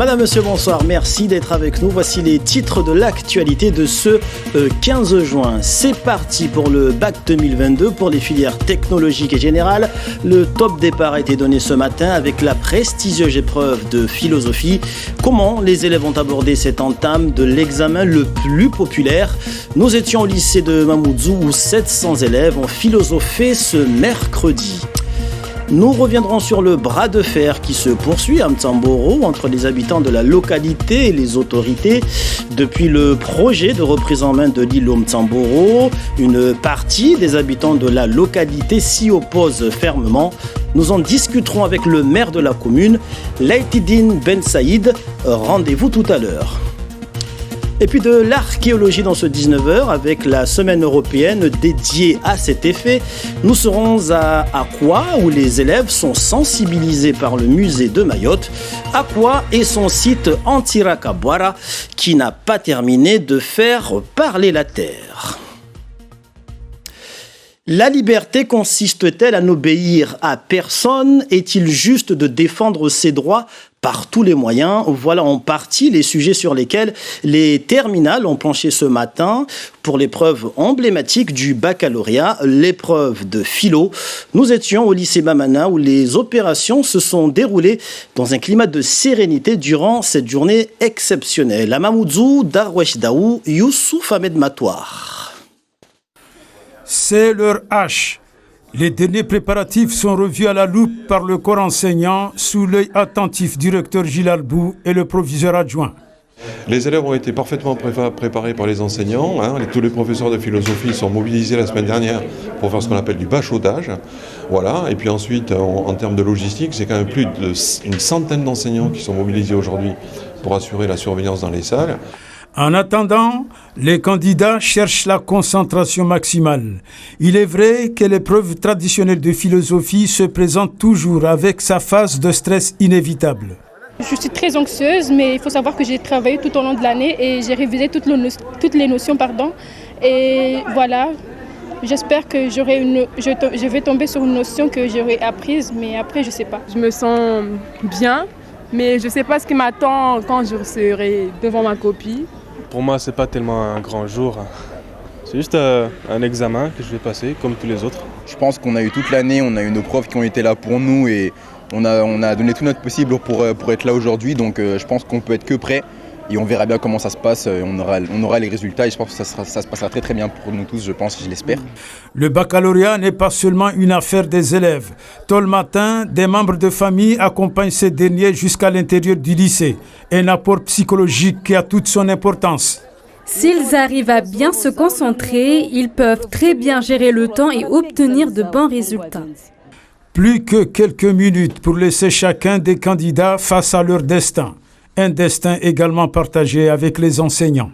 Madame, Monsieur, bonsoir. Merci d'être avec nous. Voici les titres de l'actualité de ce 15 juin. C'est parti pour le bac 2022 pour les filières technologiques et générales. Le top départ a été donné ce matin avec la prestigieuse épreuve de philosophie. Comment les élèves ont abordé cette entame de l'examen le plus populaire? Nous étions au lycée de Mamoudzou où 700 élèves ont philosophé ce mercredi. Nous reviendrons sur le bras de fer qui se poursuit à Mtsamboro entre les habitants de la localité et les autorités. Depuis le projet de reprise en main de l'îlot Mtsamboro, une partie des habitants de la localité s'y oppose fermement. Nous en discuterons avec le maire de la commune, Laïtidine Ben Saïd. Rendez-vous tout à l'heure. Et puis de l'archéologie dans ce 19h avec la semaine européenne dédiée à cet effet. Nous serons à Akwa où les élèves sont sensibilisés par le musée de Mayotte. Akwa et son site Antirakabwara qui n'a pas terminé de faire parler la terre. La liberté consiste-t-elle à n'obéir à personne? Est-il juste de défendre ses droits par tous les moyens? Voilà en partie les sujets sur lesquels les terminales ont planché ce matin pour l'épreuve emblématique du baccalauréat, l'épreuve de philo. Nous étions au lycée Bamana où les opérations se sont déroulées dans un climat de sérénité durant cette journée exceptionnelle. À Mamoudzou, Darwesh Daou, Youssouf Ahmed Matouar. C'est leur H. Les derniers préparatifs sont revus à la loupe par le corps enseignant sous l'œil attentif du recteur Gilles Albou et le proviseur adjoint. Les élèves ont été parfaitement préparés par les enseignants. Tous les professeurs de philosophie sont mobilisés la semaine dernière pour faire ce qu'on appelle du bachaudage. Voilà. Et puis ensuite, en termes de logistique, c'est quand même plus d'une centaine d'enseignants qui sont mobilisés aujourd'hui pour assurer la surveillance dans les salles. En attendant, les candidats cherchent la concentration maximale. Il est vrai que l'épreuve traditionnelle de philosophie se présente toujours avec sa phase de stress inévitable. Je suis très anxieuse, mais il faut savoir que j'ai travaillé tout au long de l'année et j'ai révisé toutes les notions. Et voilà, j'espère que je vais tomber sur une notion que j'aurai apprise, mais après, je ne sais pas. Je me sens bien, mais je ne sais pas ce qui m'attend quand je serai devant ma copie. Pour moi, c'est pas tellement un grand jour. C'est juste un examen que je vais passer, comme tous les autres. Je pense qu'on a eu toute l'année, on a eu nos profs qui ont été là pour nous et on a donné tout notre possible pour être là aujourd'hui. Donc je pense qu'on peut être que prêt et on verra bien comment ça se passe. On aura les résultats et je pense que ça se passera très très bien pour nous tous, je pense, je l'espère. Le baccalauréat n'est pas seulement une affaire des élèves. Tôt le matin, des membres de famille accompagnent ces derniers jusqu'à l'intérieur du lycée. Un apport psychologique qui a toute son importance. S'ils arrivent à bien se concentrer, ils peuvent très bien gérer le temps et obtenir de bons résultats. Plus que quelques minutes pour laisser chacun des candidats face à leur destin. Un destin également partagé avec les enseignants.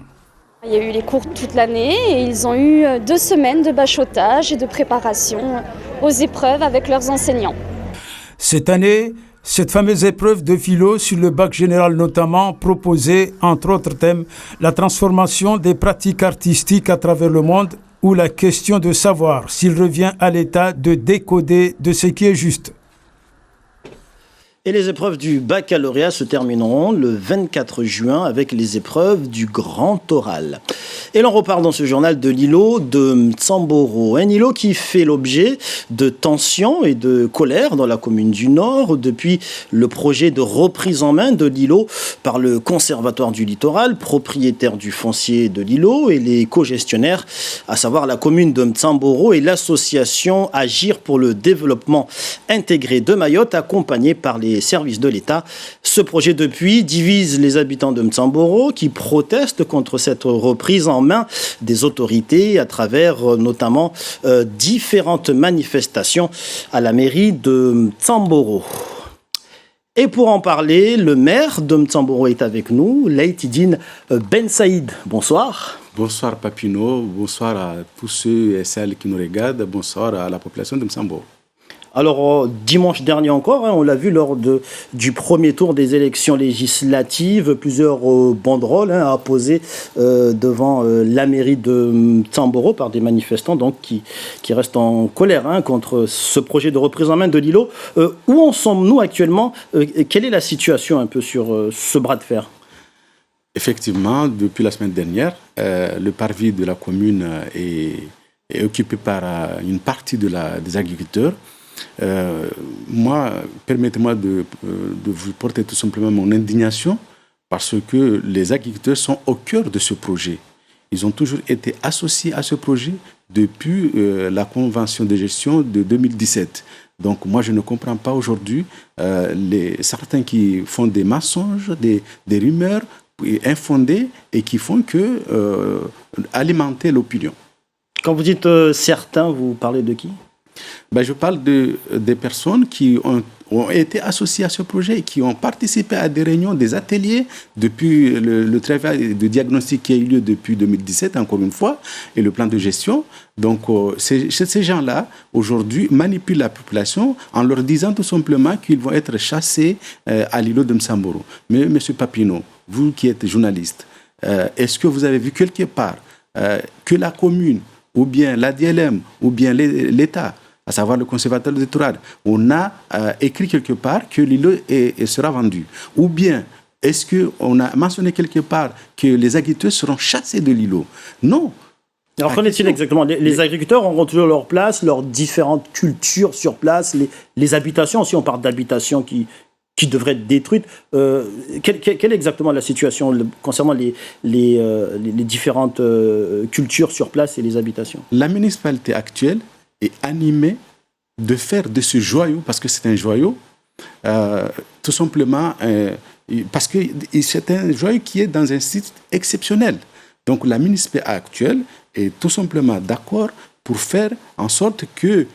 Il y a eu les cours toute l'année et ils ont eu 2 semaines de bachotage et de préparation aux épreuves avec leurs enseignants. Cette année, cette fameuse épreuve de philo sur le bac général notamment proposait, entre autres thèmes, la transformation des pratiques artistiques à travers le monde ou la question de savoir s'il revient à l'État de décoder de ce qui est juste. Et les épreuves du baccalauréat se termineront le 24 juin avec les épreuves du grand oral. Et l'on repart dans ce journal de l'îlot de Mtsamboro. Un îlot qui fait l'objet de tensions et de colère dans la commune du Nord depuis le projet de reprise en main de l'îlot par le Conservatoire du littoral, propriétaire du foncier de l'îlot et les co-gestionnaires, à savoir la commune de Mtsamboro et l'association Agir pour le développement intégré de Mayotte, accompagnée par les services de l'État. Ce projet depuis divise les habitants de Mtsamboro qui protestent contre cette reprise en main des autorités à travers notamment différentes manifestations à la mairie de Mtsamboro. Et pour en parler, le maire de Mtsamboro est avec nous, Laïtidine Ben Saïd. Bonsoir. Bonsoir Papino, bonsoir à tous ceux et celles qui nous regardent, bonsoir à la population de Mtsamboro. Alors, dimanche dernier encore, on l'a vu lors du premier tour des élections législatives, plusieurs banderoles apposées devant la mairie de Tsamboro par des manifestants donc, qui restent en colère contre ce projet de reprise en main de l'îlot. Où en sommes-nous actuellement? Quelle est la situation un peu sur ce bras de fer? Effectivement, depuis la semaine dernière, le parvis de la commune est occupé par une partie des agriculteurs. Moi, permettez-moi de vous porter tout simplement mon indignation parce que les agriculteurs sont au cœur de ce projet. Ils ont toujours été associés à ce projet depuis la convention de gestion de 2017. Donc moi, je ne comprends pas aujourd'hui certains qui font des mensonges, des rumeurs infondées et qui font que alimenter l'opinion. Quand vous dites certains, vous parlez de qui? Je parle des personnes qui ont été associées à ce projet, qui ont participé à des réunions, des ateliers, depuis le travail de diagnostic qui a eu lieu depuis 2017, encore une fois, et le plan de gestion. Donc, ces gens-là, aujourd'hui, manipulent la population en leur disant tout simplement qu'ils vont être chassés à l'îlot de Tsamboro. Mais, M. Papineau, vous qui êtes journaliste, est-ce que vous avez vu quelque part que la commune, ou bien la DLM, ou bien l'État, à savoir le conservateur électoral, on a écrit quelque part que l'îlot sera vendu? Ou bien, est-ce qu'on a mentionné quelque part que les agriculteurs seront chassés de l'îlot? Non. Alors, qu'en est-il exactement? Les agriculteurs auront toujours leur place, leurs différentes cultures sur place, les habitations aussi, on parle d'habitations qui devraient être détruites. Quelle est exactement la situation concernant les différentes cultures sur place et les habitations? La municipalité actuelle est animée de faire de ce joyau, parce que c'est un joyau, tout simplement, parce que c'est un joyau qui est dans un site exceptionnel. Donc la municipalité actuelle est tout simplement d'accord pour faire en sorte que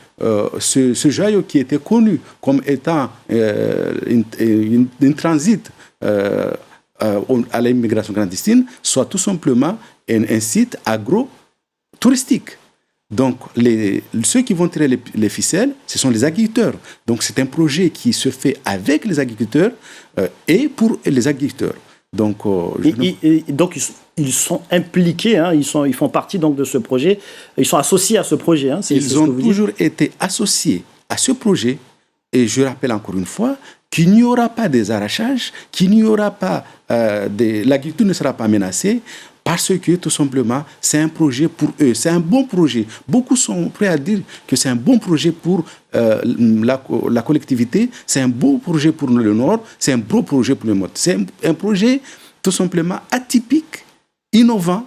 ce joyau qui était connu comme étant un transit à l'immigration clandestine soit tout simplement un site agro-touristique. Donc, ceux qui vont tirer les ficelles, ce sont les agriculteurs. Donc, c'est un projet qui se fait avec les agriculteurs et pour les agriculteurs. Donc, ils sont impliqués, ils font partie donc, de ce projet, ils sont associés à ce projet. Ils ont toujours été associés à ce projet, et je rappelle encore une fois qu'il n'y aura pas des arrachages, qu'il n'y aura pas l'agriculture ne sera pas menacée, parce que tout simplement, c'est un projet pour eux, c'est un bon projet. Beaucoup sont prêts à dire que c'est un bon projet pour la collectivité, c'est un beau projet pour le Nord, c'est un beau projet pour le Nord. C'est un projet tout simplement atypique, innovant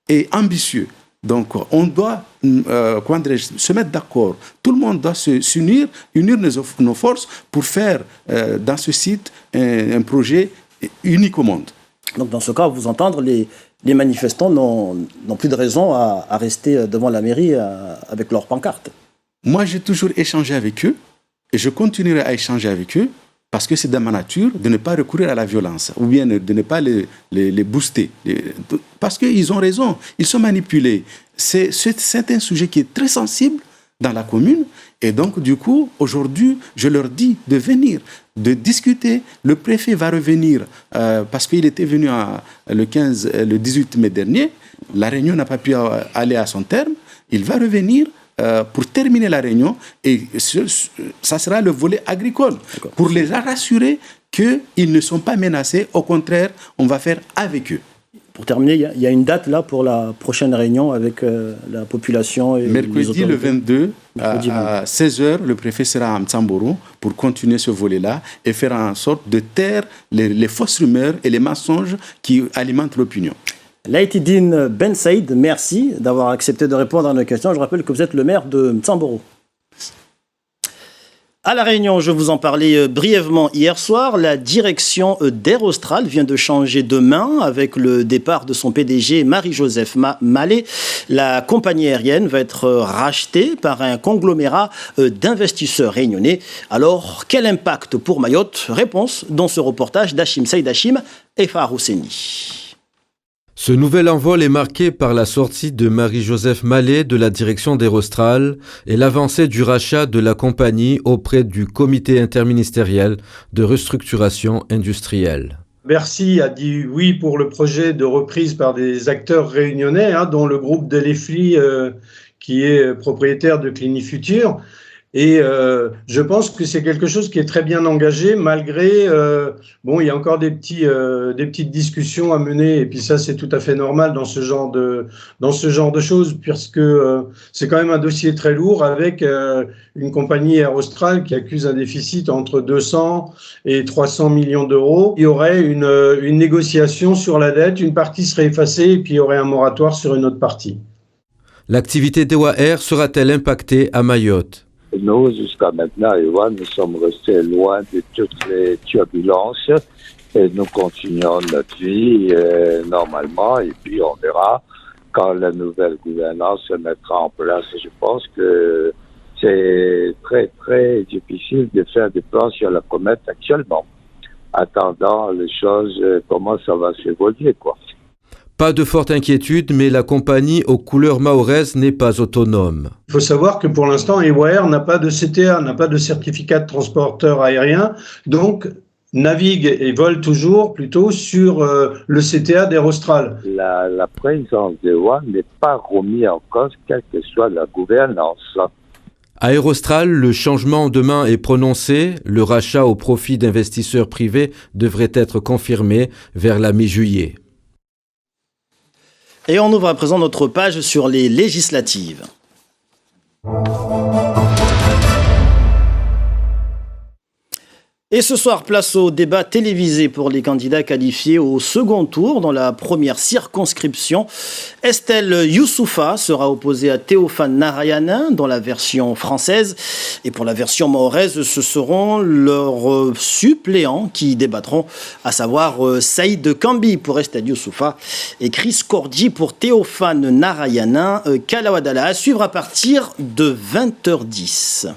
et ambitieux. Donc, on doit se mettre d'accord. Tout le monde doit s'unir, unir nos forces pour faire dans ce site un projet unique au monde. Donc, dans ce cas, vous entendre, les manifestants n'ont plus de raison à rester devant la mairie avec leurs pancartes. Moi, j'ai toujours échangé avec eux et je continuerai à échanger avec eux parce que c'est dans ma nature de ne pas recourir à la violence ou bien de ne pas les booster. Parce qu'ils ont raison, ils sont manipulés. C'est un sujet qui est très sensible dans la commune et donc, du coup, aujourd'hui, je leur dis de venir, de discuter. Le préfet va revenir parce qu'il était venu le 18 mai dernier. La réunion n'a pas pu aller à son terme. Il va revenir pour terminer la réunion et ça sera le volet agricole pour les rassurer qu'ils ne sont pas menacés. Au contraire, on va faire avec eux. Pour terminer, il y a une date là pour la prochaine réunion avec la population et mercredi le 22 à 16h, le préfet sera à Tsamboro pour continuer ce volet-là et faire en sorte de taire les fausses rumeurs et les mensonges qui alimentent l'opinion. Laïtidine Ben Saïd, merci d'avoir accepté de répondre à nos questions. Je rappelle que vous êtes le maire de Tsamboro. À La Réunion, je vous en parlais brièvement hier soir, la direction d'Air Austral vient de changer de main avec le départ de son PDG Marie-Joseph Mallet. La compagnie aérienne va être rachetée par un conglomérat d'investisseurs réunionnais. Alors, quel impact pour Mayotte? Réponse dans ce reportage d'Hachim Saïd Hachim et Farah Hosseini. Ce nouvel envol est marqué par la sortie de Marie-Joseph Mallet de la direction d'Aerostral et l'avancée du rachat de la compagnie auprès du comité interministériel de restructuration industrielle. Bercy a dit oui pour le projet de reprise par des acteurs réunionnais, dont le groupe de Lefly, qui est propriétaire de Clini Futur. Et je pense que c'est quelque chose qui est très bien engagé, malgré, il y a encore des petites discussions à mener, et puis ça c'est tout à fait normal dans ce genre de choses, puisque c'est quand même un dossier très lourd avec une compagnie Aerostral qui accuse un déficit entre 200 et 300 millions d'euros. Il y aurait une négociation sur la dette, une partie serait effacée, et puis il y aurait un moratoire sur une autre partie. L'activité d'EWA Air sera-t-elle impactée à Mayotte ? Nous, jusqu'à maintenant, EWA, nous sommes restés loin de toutes les turbulences et nous continuons notre vie normalement, et puis on verra quand la nouvelle gouvernance se mettra en place. Je pense que c'est très très difficile de faire des plans sur la comète actuellement, attendant les choses, comment ça va s'évoluer, quoi. Pas de forte inquiétude, mais la compagnie aux couleurs mahoraises n'est pas autonome. Il faut savoir que pour l'instant, EWA Air n'a pas de CTA, n'a pas de certificat de transporteur aérien, donc navigue et vole toujours plutôt sur le CTA d'Aerostral. La présence d'EWA n'est pas remise en cause, quelle que soit la gouvernance. À Aerostral, le changement demain est prononcé. Le rachat au profit d'investisseurs privés devrait être confirmé vers la mi-juillet. Et on ouvre à présent notre page sur les législatives. Et ce soir, place au débat télévisé pour les candidats qualifiés au second tour dans la première circonscription. Estelle Youssoufa sera opposée à Théophane Narayanin dans la version française. Et pour la version mahoraise, ce seront leurs suppléants qui débattront, à savoir Saïd Kambi pour Estelle Youssoufa et Chris Cordi pour Théophane Narayanin. Kalawadala à suivre à partir de 20h10.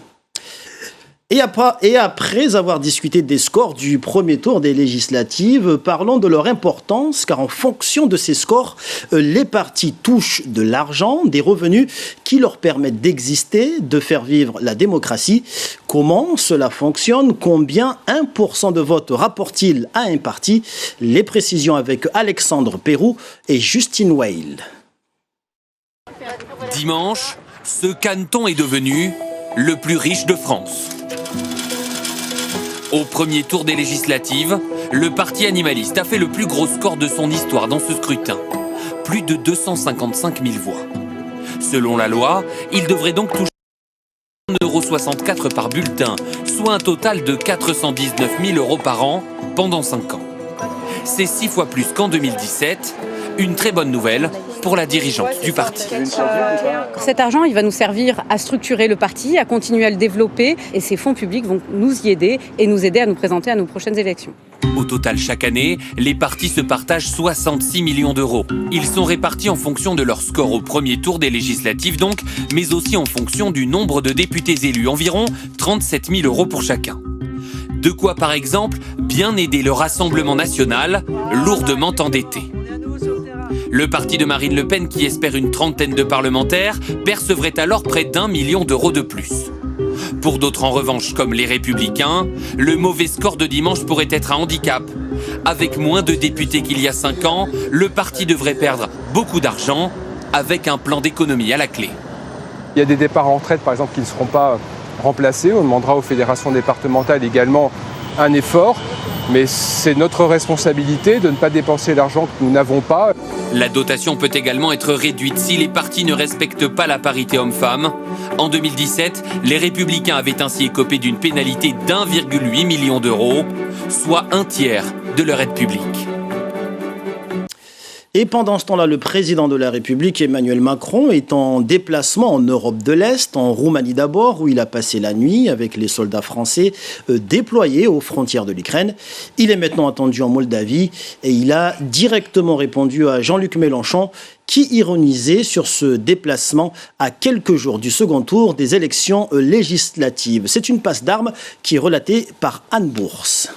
Et après avoir discuté des scores du premier tour des législatives, parlons de leur importance, car en fonction de ces scores, les partis touchent de l'argent, des revenus qui leur permettent d'exister, de faire vivre la démocratie. Comment cela fonctionne ? Combien 1% de vote rapporte-t-il à un parti ? Les précisions avec Alexandre Pérou et Justine Weil. Dimanche, ce canton est devenu le plus riche de France. Au premier tour des législatives, le parti animaliste a fait le plus gros score de son histoire dans ce scrutin. Plus de 255 000 voix. Selon la loi, il devrait donc toucher 1,64 € par bulletin, soit un total de 419 000 € par an pendant 5 ans. C'est 6 fois plus qu'en 2017. Une très bonne nouvelle pour la dirigeante du parti. Cet argent, il va nous servir à structurer le parti, à continuer à le développer, et ces fonds publics vont nous y aider et nous aider à nous présenter à nos prochaines élections. Au total, chaque année, les partis se partagent 66 millions d'euros. Ils sont répartis en fonction de leur score au premier tour des législatives donc, mais aussi en fonction du nombre de députés élus, environ 37 000 € pour chacun. De quoi, par exemple, bien aider le Rassemblement national, lourdement endetté. Le parti de Marine Le Pen, qui espère une trentaine de parlementaires, percevrait alors près d'1 million d'euros de plus. Pour d'autres, en revanche, comme les Républicains, le mauvais score de dimanche pourrait être un handicap. Avec moins de députés qu'il y a 5 ans, le parti devrait perdre beaucoup d'argent, avec un plan d'économie à la clé. Il y a des départs en retraite, par exemple, qui ne seront pas remplacés. On demandera aux fédérations départementales également un effort. Mais c'est notre responsabilité de ne pas dépenser l'argent que nous n'avons pas. La dotation peut également être réduite si les partis ne respectent pas la parité homme-femme. En 2017, les Républicains avaient ainsi écopé d'une pénalité d'1,8 million d'euros, soit un tiers de leur aide publique. Et pendant ce temps-là, le président de la République, Emmanuel Macron, est en déplacement en Europe de l'Est, en Roumanie d'abord, où il a passé la nuit avec les soldats français déployés aux frontières de l'Ukraine. Il est maintenant attendu en Moldavie et il a directement répondu à Jean-Luc Mélenchon, qui ironisait sur ce déplacement à quelques jours du second tour des élections législatives. C'est une passe d'armes qui est relatée par Anne Bourse.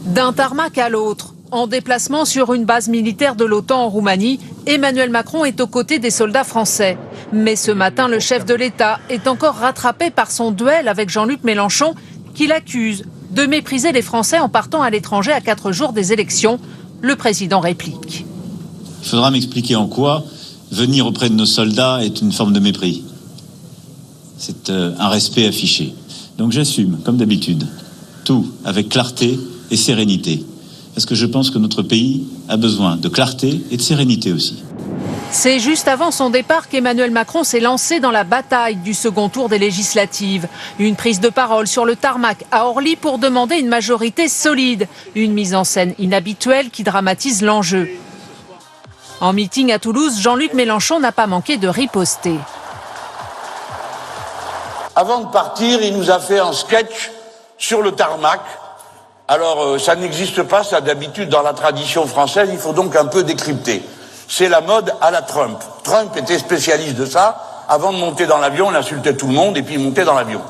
D'un tarmac à l'autre, En déplacement sur une base militaire de l'OTAN en Roumanie, Emmanuel Macron est aux côtés des soldats français. Mais ce matin, le chef de l'État est encore rattrapé par son duel avec Jean-Luc Mélenchon, qui l'accuse de mépriser les Français en partant à l'étranger à 4 jours des élections. Le président réplique. Il faudra m'expliquer en quoi venir auprès de nos soldats est une forme de mépris. C'est un respect affiché. Donc j'assume, comme d'habitude, tout avec clarté et sérénité. Parce que je pense que notre pays a besoin de clarté et de sérénité aussi. C'est juste avant son départ qu'Emmanuel Macron s'est lancé dans la bataille du second tour des législatives. Une prise de parole sur le tarmac à Orly pour demander une majorité solide. Une mise en scène inhabituelle qui dramatise l'enjeu. En meeting à Toulouse, Jean-Luc Mélenchon n'a pas manqué de riposter. Avant de partir, il nous a fait un sketch sur le tarmac. Alors, ça n'existe pas, ça d'habitude dans la tradition française, il faut donc un peu décrypter. C'est la mode à la Trump. Trump était spécialiste de ça. Avant de monter dans l'avion, il insultait tout le monde et puis il montait dans l'avion.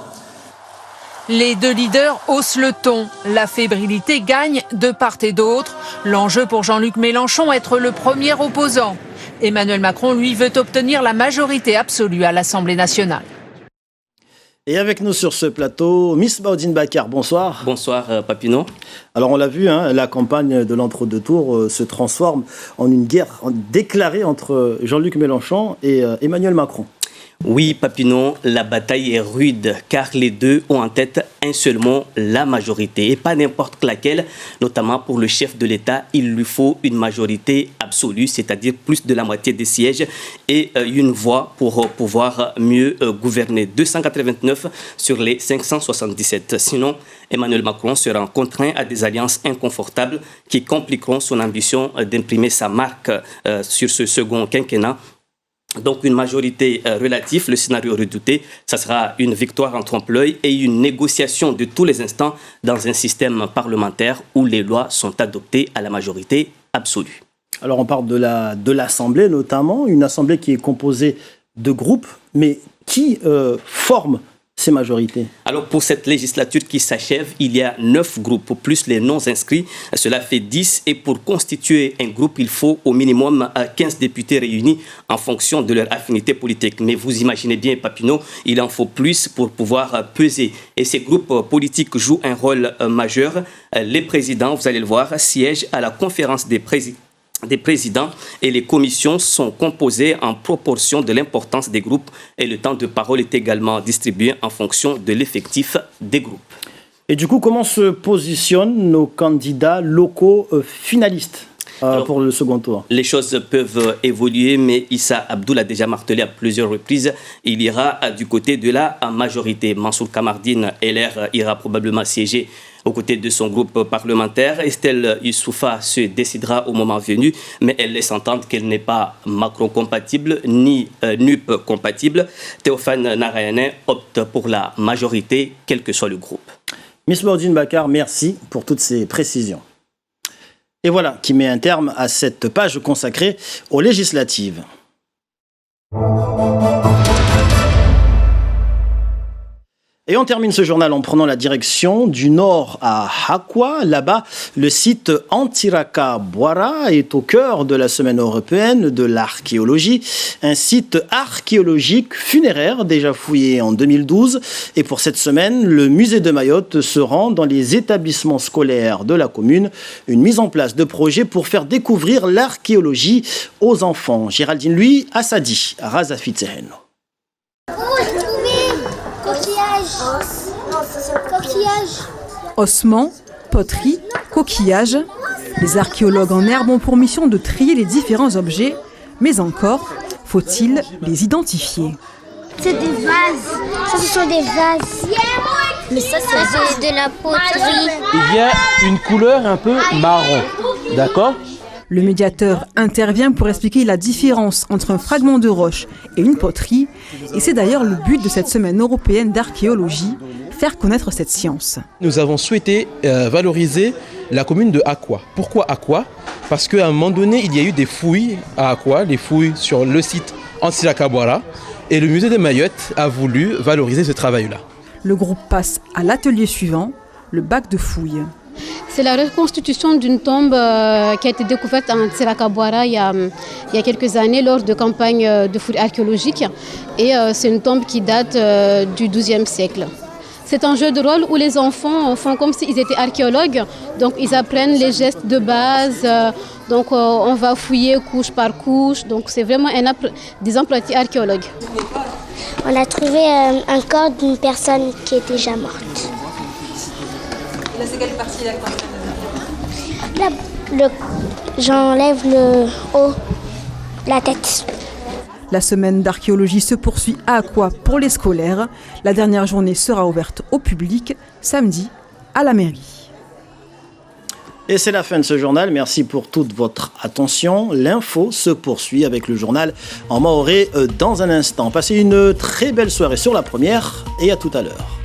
Les deux leaders haussent le ton. La fébrilité gagne de part et d'autre. L'enjeu pour Jean-Luc Mélenchon, être le premier opposant. Emmanuel Macron, lui, veut obtenir la majorité absolue à l'Assemblée nationale. Et avec nous sur ce plateau, Miss Baudine Bakar, bonsoir. Bonsoir Papineau. Alors on l'a vu, la campagne de l'entre-deux tours se transforme en une guerre déclarée entre Jean-Luc Mélenchon et Emmanuel Macron. Oui, Papineau, la bataille est rude car les deux ont en tête un seul mot, la majorité. Et pas n'importe laquelle, notamment pour le chef de l'État, il lui faut une majorité absolue, c'est-à-dire plus de la moitié des sièges et une voix pour pouvoir mieux gouverner. 289 sur les 577. Sinon, Emmanuel Macron sera contraint à des alliances inconfortables qui compliqueront son ambition d'imprimer sa marque sur ce second quinquennat. Donc une majorité relative, le scénario redouté, ça sera une victoire en trompe-l'œil et une négociation de tous les instants dans un système parlementaire où les lois sont adoptées à la majorité absolue. Alors on parle de l'Assemblée notamment, une Assemblée qui est composée de groupes, mais qui forme ces majorités? Alors pour cette législature qui s'achève, il y a 9 groupes plus les non-inscrits, cela fait 10 et pour constituer un groupe, il faut au minimum 15 députés réunis en fonction de leur affinité politique. Mais vous imaginez bien, Papineau, il en faut plus pour pouvoir peser. Et ces groupes politiques jouent un rôle majeur. Les présidents, vous allez le voir, siègent à la conférence des présidents et les commissions sont composées en proportion de l'importance des groupes et le temps de parole est également distribué en fonction de l'effectif des groupes. Et du coup, comment se positionnent nos candidats locaux finalistes pour le second tour? Les choses peuvent évoluer, mais Issa Abdoul a déjà martelé à plusieurs reprises. Il ira du côté de la majorité. Mansour Kamardine, LR, ira probablement siéger aux côtés de son groupe parlementaire. Estelle Youssoufa se décidera au moment venu, mais elle laisse entendre qu'elle n'est pas Macron-compatible ni NUP compatible. Théophane Narayanan opte pour la majorité, quel que soit le groupe. Miss Baudine Bakar, merci pour toutes ces précisions. Et voilà qui met un terme à cette page consacrée aux législatives. Et on termine ce journal en prenant la direction du nord à Hakwa. Là-bas, le site Antiraka Bwara est au cœur de la semaine européenne de l'archéologie. Un site archéologique funéraire déjà fouillé en 2012. Et pour cette semaine, le musée de Mayotte se rend dans les établissements scolaires de la commune. Une mise en place de projets pour faire découvrir l'archéologie aux enfants. Géraldine Louis, Assadi, Razafi Tsehen. Ossements, poteries, coquillages. Les archéologues en herbe ont pour mission de trier les différents objets, mais encore, faut-il les identifier. C'est des vases. Ça, ce sont des vases. Mais ça, c'est de la poterie. Il y a une couleur un peu marron, d'accord ? Le médiateur intervient pour expliquer la différence entre un fragment de roche et une poterie. Et c'est d'ailleurs le but de cette semaine européenne d'archéologie, faire connaître cette science. Nous avons souhaité valoriser la commune de Hakwa. Pourquoi Hakwa ? Parce qu'à un moment donné, il y a eu des fouilles à Hakwa, des fouilles sur le site Antiraka Bwara. Et le musée de Mayotte a voulu valoriser ce travail-là. Le groupe passe à l'atelier suivant, le bac de fouilles. C'est la reconstitution d'une tombe qui a été découverte en Tsirakaboara il y a quelques années lors de campagnes de fouilles archéologiques. Et c'est une tombe qui date du XIIe siècle. C'est un jeu de rôle où les enfants font comme s'ils étaient archéologues. Donc ils apprennent les gestes de base. Donc on va fouiller couche par couche. Donc c'est vraiment des apprentis archéologues. On a trouvé un corps d'une personne qui est déjà morte. Là, c'est quelle partie là? J'enlève le haut, la tête. La semaine d'archéologie se poursuit à Akwa pour les scolaires. La dernière journée sera ouverte au public samedi à la mairie. Et c'est la fin de ce journal. Merci pour toute votre attention. L'info se poursuit avec le journal en maoré dans un instant. Passez une très belle soirée sur La Première et à tout à l'heure.